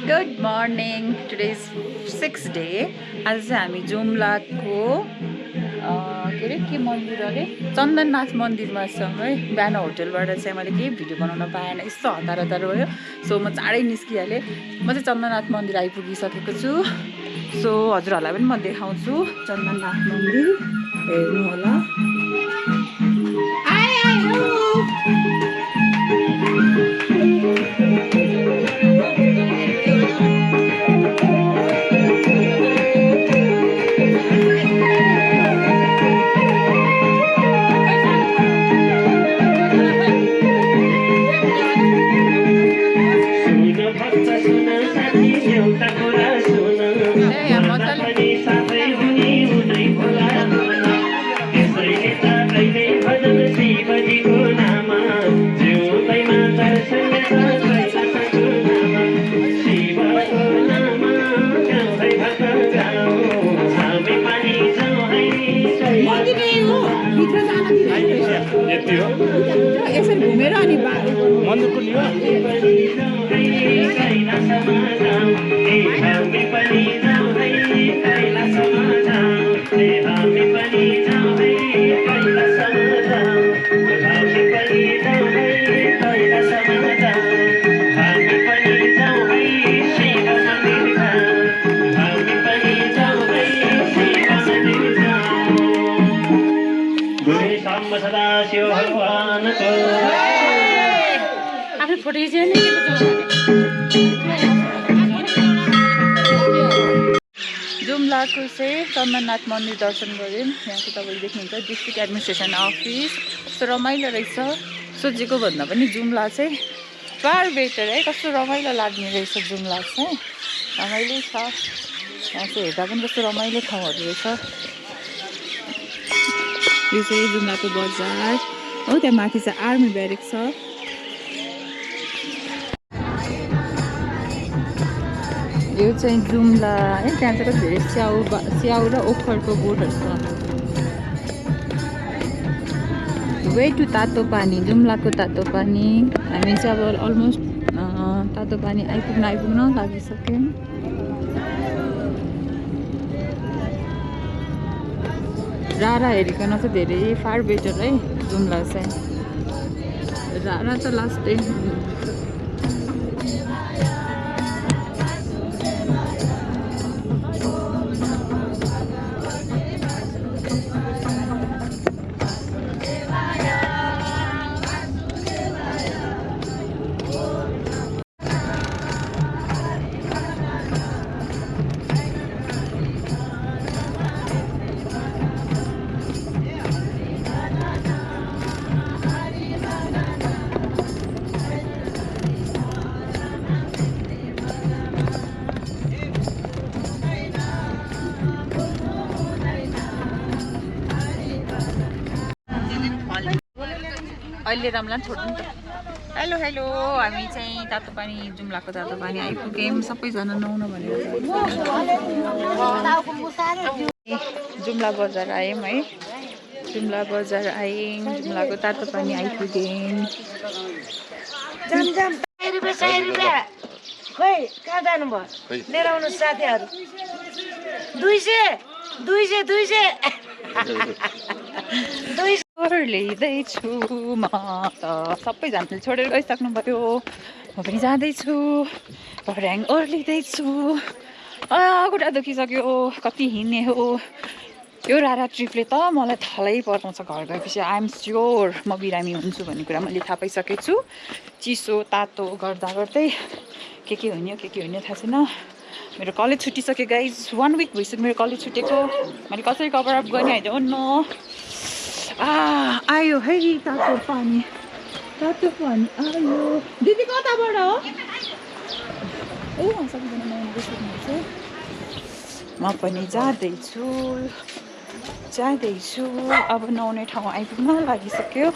Good morning. Today is 6th day. आज चाहिँ हामी जुम्लाको के अरे के मन्दिर अरे चन्दननाथ मन्दिरमा छौँ है। बिहान होटलबाट चाहिँ मैले केही भिडियो बनाउन पाएन, यस्तो हतार हतार भयो। सो म चाँडै निस्किहालेँ। म चाहिँ चन्दननाथ मन्दिर आइपुगिसकेको छु। सो हजुरहरूलाई पनि म देखाउँछु चन्दननाथ मन्दिर, हेर्नु होला। यसरी घुमेर अनि मन्दिरको जुम्लाको चाहिँ चन्दननाथ मन्दिर दर्शन गऱ्यौँ। यहाँको तपाईँले देख्नुहुन्छ डिस्ट्रिक्ट एडमिनिस्ट्रेसन अफिस, कस्तो रमाइलो रहेछ। सोचेको भन्दा पनि जुम्ला चाहिँ फार बेटर है। कस्तो रमाइलो लाग्ने रहेछ जुम्ला चाहिँ, रमाइलो छ। यहाँ चाहिँ हेर्दा पनि कस्तो रमाइलो ठाउँहरू रहेछ। यो चाहिँ जुम्लाको बजार हो, त्यहाँ माथि चाहिँ आर्मी ब्यारेक छ। यो चाहिँ जुम्ला है, त्यहाँ चाहिँ कति धेरै स्याउ र ओखरको बोटहरू छ। वे टु तातो पानी, जुम्लाको तातो पानी। हामी चाहिँ अब अलमोस्ट तातो पानी आइपुग्न लागिसक्यौँ। रारा हेरिकन चाहिँ धेरै फार बेटर है जुम्ला चाहिँ। रारा त लास्टै। अहिले रामलाई छोड्नु नि त। हेलो हेलो, हामी चाहिँ तातो पानी, जुम्लाको तातो पानी आइपुग्यौँ। सबैजना नुहाउन भनेर जुम्ला बजार आयौँ है। जुम्ला बजार आयौँ, जुम्लाको तातो पानी आइपुग्यौँ। खोइ कहाँ जानुभयो? लिएर आउनु साथीहरू। 200 ल्याइदैछु म त। सबैजनाले छोडेर गइसक्नु भयो, म पनि जाँदैछु। भर्याङ ओर्लिँदैछु। खुट्टा दुखिसक्यो, कति हिँड्ने हो। यो रारा ट्रिपले त मलाई थाहै पर्छ। घर गएपछि आइएम स्योर म बिरामी हुन्छु भन्ने कुरा मैले थाहा पाइसकेको छु। चिसो तातो गर्दा गर्दै के हुने थाहा छैन। मेरो कलेज छुट्टिसक्यो गाइज। 1 विक भइसक्यो मेरो कलेज छुटेको। मैले कसरी कभर अप गर्ने आइदियो न। आयो है तातो पानी आयो। दिदी कताबाट हो? सबैजना नुहाउन गइसक्नुहुन्छ। म पनि जाँदैछु। अब नुहाउने ठाउँ आइपुग्न लागिसक्यो।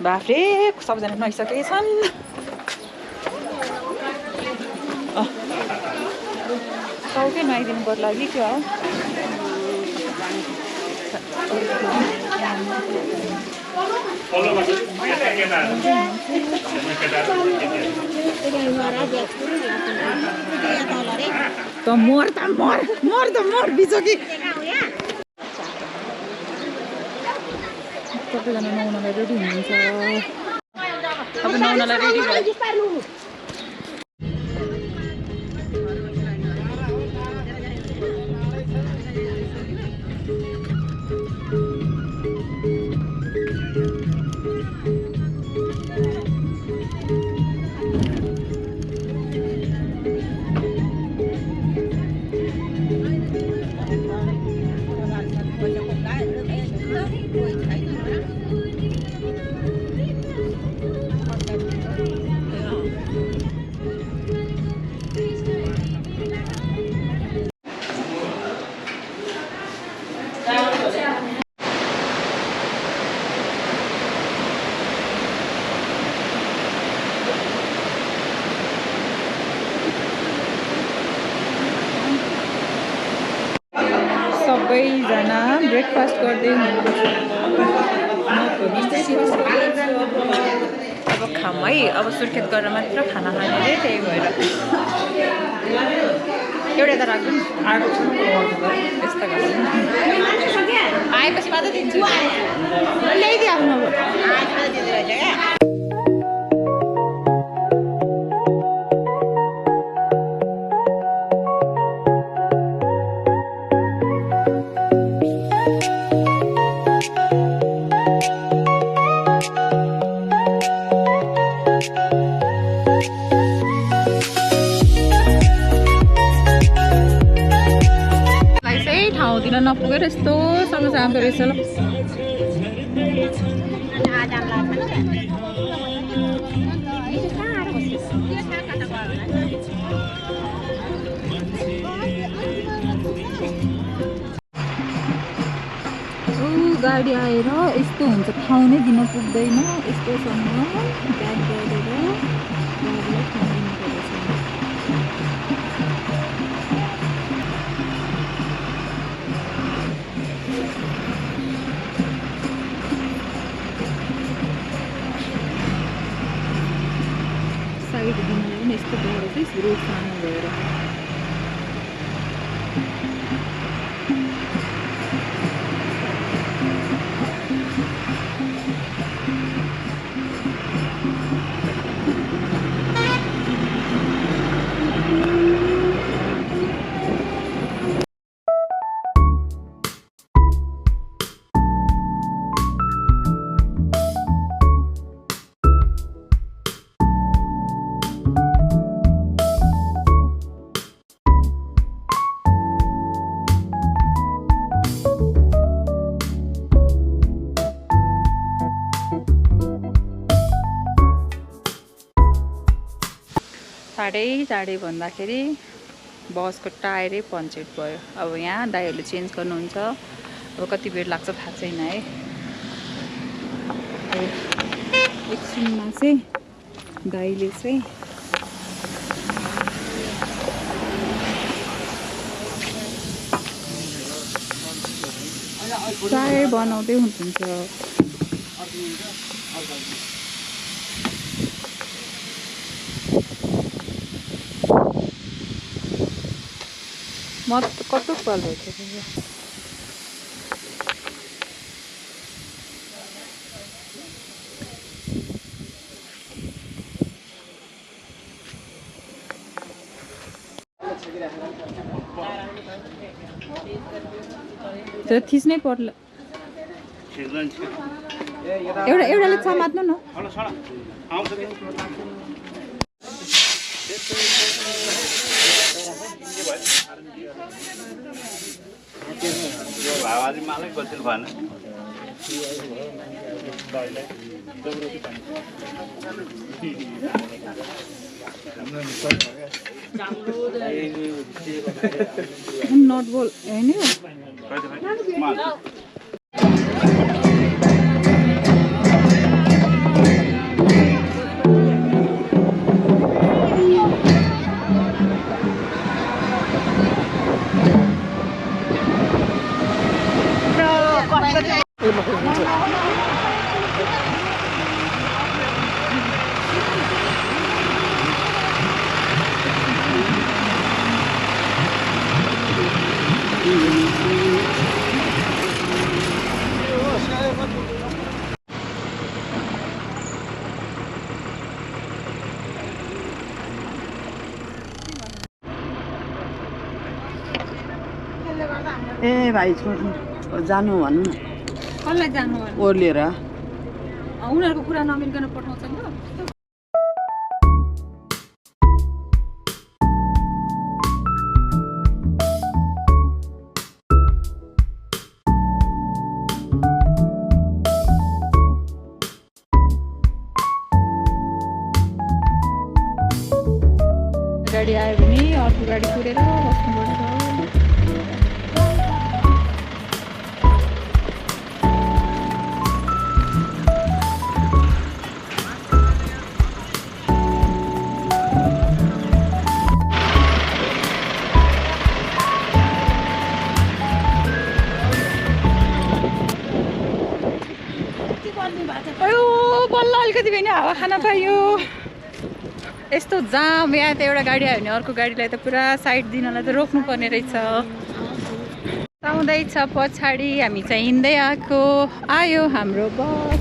बाफ्रे, सबैजना नुहाइसकेका छन्। टाउकै नुहाइदिनु पर्ला कि क्या हो? त मर बिचोकी सबैजना नुहाउनलाई रेडी हुनुहुन्छ अब नुहाउनलाई रेडी भयो सबैजना ब्रेकफास्ट गर्दै हुनुहुन्छ अब खाऊँ है अब सुर्खेत गरेर मात्र खाना खाने रे त्यही भएर एउटा त राख्नु यस्तो गर्नु आएपछि मात्रै दिन्छु ल्याइदियो आफ्नो ठाउँतिर नपुगेर यस्तो समस्या आउँदो रहेछ ल गाडी आएर यस्तो हुन्छ ठाउँ नै दिन पुग्दैन यस्तोसँग ब्याग गरेर गाडीलाई ठाउँ दिनुपर्छ साइड दिनुलाई पनि यस्तो गएर चाहिँ रोड सानो भएर चाँडै भन्दाखेरि बसको टायरै पन्चर भयो अब यहाँ दाइहरूले चेन्ज गर्नुहुन्छ अब कति बेर लाग्छ थाहा छैन है एकछिनमा चाहिँ दाइले चाहिँ टायर बनाउँदै हुनुहुन्छ म कस्तो पाल भएको त्यो थिच्नै पर्ला एउटाले समात्नु न भावाजी मलाई गल्छिल भएन नट बोल हैन ए भाइ छोड्नु जानु भन्नु न कसलाई जानु ओर्लिएर उनीहरूको कुरा नमिलिकन पठाउँछ नि गाडी आयो भने अर्को गाडी कुरेर बस्नुपर्छ बल्ल अलिकति पनि हावा खान पायो यस्तो जाम यहाँ त एउटा गाडी आयो भने अर्को गाडीलाई त पुरा साइड दिनलाई त रोक्नु पर्ने रहेछ आउँदैछ पछाडि हामी चाहिँ हिँड्दै आयो हाम्रो बस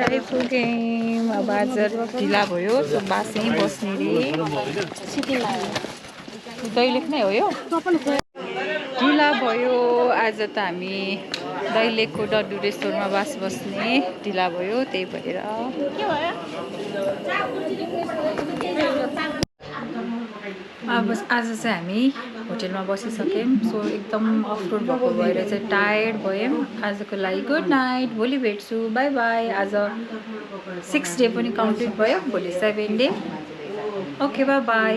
आइपुग्यौँ अब आज ढिला भयो बासै बस्ने रे दैलेख नै हो यो ढिला भयो आज त हामी दैलेखको डड्डु रेस्टोरेन्टमा बास बस्ने ढिला भयो त्यही भएर अब आज चाहिँ हामी होटेलमा बसिसक्यौँ सो एकदम अफरोड भएको भएर चाहिँ टायर्ड भयौँ आजको लागि गुड नाइट भोलि भेट्छु बाई बाई आज 6 डे पनि कम्प्लिट भयो भोलि 7 डे ओके बाई बाई